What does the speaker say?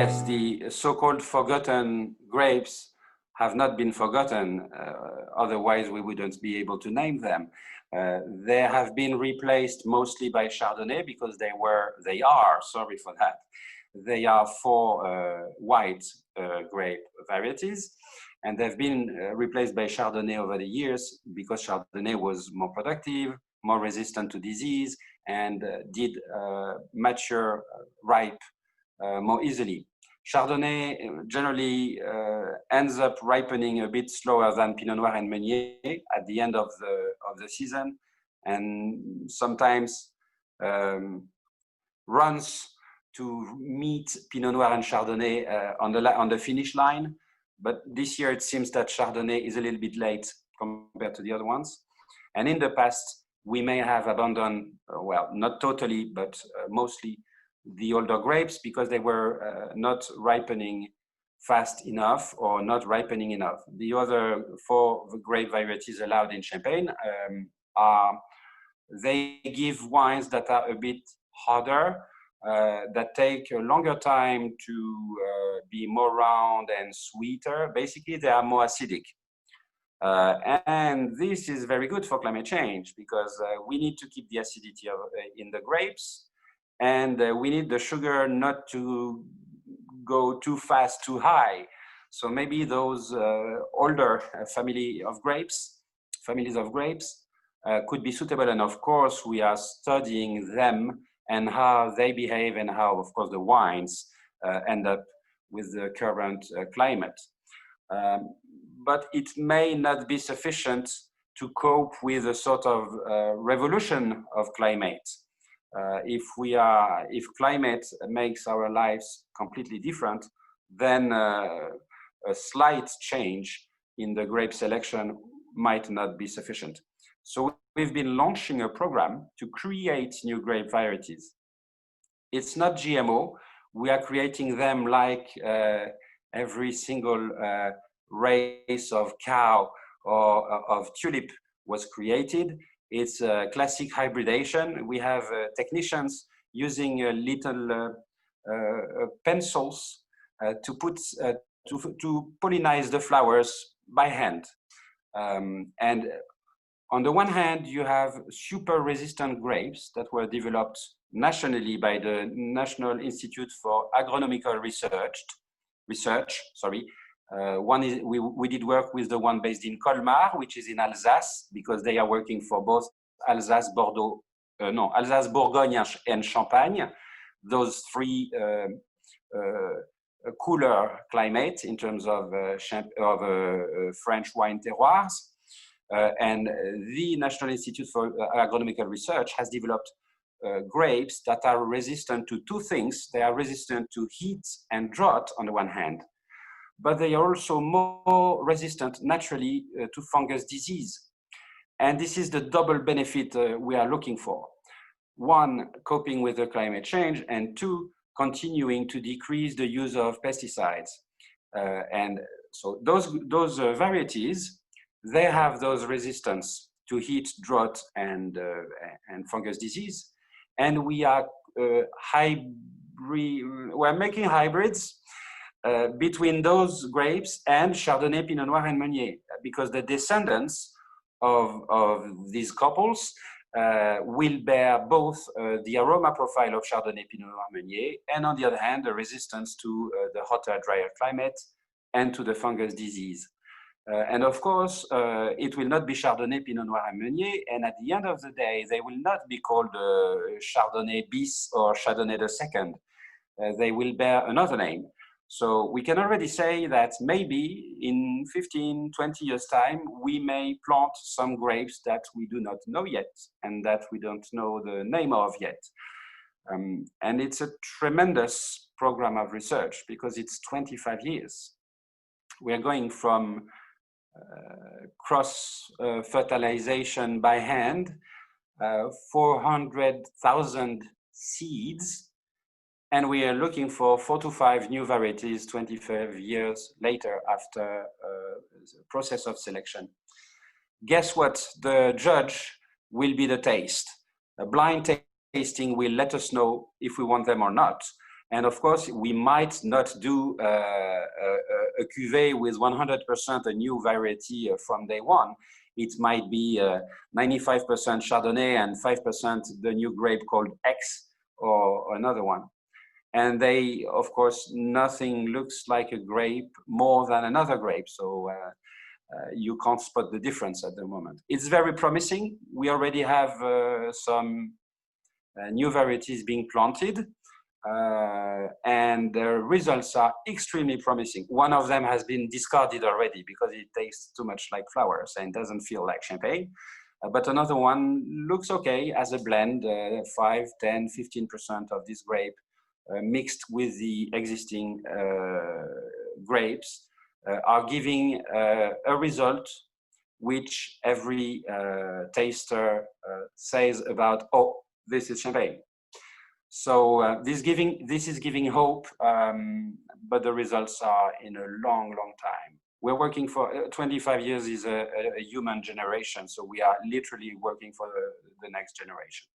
yes, the so-called forgotten grapes have not been forgotten. Otherwise, we wouldn't be able to name them. They have been replaced mostly by Chardonnay because they are, sorry for that. They are four white grape varieties, and they've been replaced by Chardonnay over the years because Chardonnay was more productive, more resistant to disease, and did mature ripe more easily. Chardonnay generally ends up ripening a bit slower than Pinot Noir and Meunier at the end of the season, and sometimes runs to meet Pinot Noir and Chardonnay on the finish line. But this year it seems that Chardonnay is a little bit late compared to the other ones. And in the past, we may have abandoned, well, not totally, but mostly the older grapes because they were not ripening fast enough or not ripening enough. The other four grape varieties allowed in Champagne they give wines that are a bit harder, that take a longer time to be more round and sweeter. Basically, they are more acidic. And this is very good for climate change because we need to keep the acidity in the grapes, and we need the sugar not to go too fast, too high. So maybe those older families of grapes could be suitable. And of course, we are studying them and how they behave and how, of course, the wines end up with the current climate. But it may not be sufficient to cope with a sort of revolution of climate. If climate makes our lives completely different, then a slight change in the grape selection might not be sufficient. So we've been launching a program to create new grape varieties. It's not GMO. We are creating them like every single race of cow or of tulip was created. It's a classic hybridation. We have technicians using little pencils to pollinize the flowers by hand. And on the one hand, you have super resistant grapes that were developed nationally by the National Institute for Agronomical Research. One is we did work with the one based in Colmar, which is in Alsace, because they are working for both Alsace, Alsace, Bourgogne, and Champagne. Those three cooler climates in terms of French wine terroirs. And the National Institute for Agronomical Research has developed grapes that are resistant to two things. They are resistant to heat and drought on the one hand, but they are also more resistant naturally to fungus disease. And this is the double benefit we are looking for. One, coping with the climate change, and two, continuing to decrease the use of pesticides. And so those varieties, they have those resistance to heat, drought, and fungus disease. And we are we're making hybrids between those grapes and Chardonnay, Pinot Noir, and Meunier, because the descendants of these couples will bear both the aroma profile of Chardonnay, Pinot Noir, Meunier, and on the other hand, the resistance to the hotter, drier climate and to the fungus disease. And of course, it will not be Chardonnay, Pinot Noir, and Meunier, and at the end of the day, they will not be called Chardonnay bis or Chardonnay II. They will bear another name. So we can already say that maybe in 15, 20 years' time, we may plant some grapes that we do not know yet and that we don't know the name of yet. And it's a tremendous program of research because it's 25 years. We are going from cross-fertilization by hand, 400,000 seeds, and we are looking for 4 to 5 new varieties 25 years later after the process of selection. Guess what? The judge will be the taste. A blind tasting will let us know if we want them or not. And of course, we might not do a cuvée with 100% a new variety from day one. It might be 95% Chardonnay and 5% the new grape called X or another one. And they, of course, nothing looks like a grape more than another grape. So you can't spot the difference at the moment. It's very promising. We already have some new varieties being planted. And the results are extremely promising. One of them has been discarded already because it tastes too much like flowers and doesn't feel like champagne. But another one looks okay as a blend, 5, 10, 15% of this grape mixed with the existing grapes are giving a result which every taster says about, oh, this is champagne. So this is giving hope, but the results are in a long, long time. We're working for 25 years is a human generation, so we are literally working for the next generation.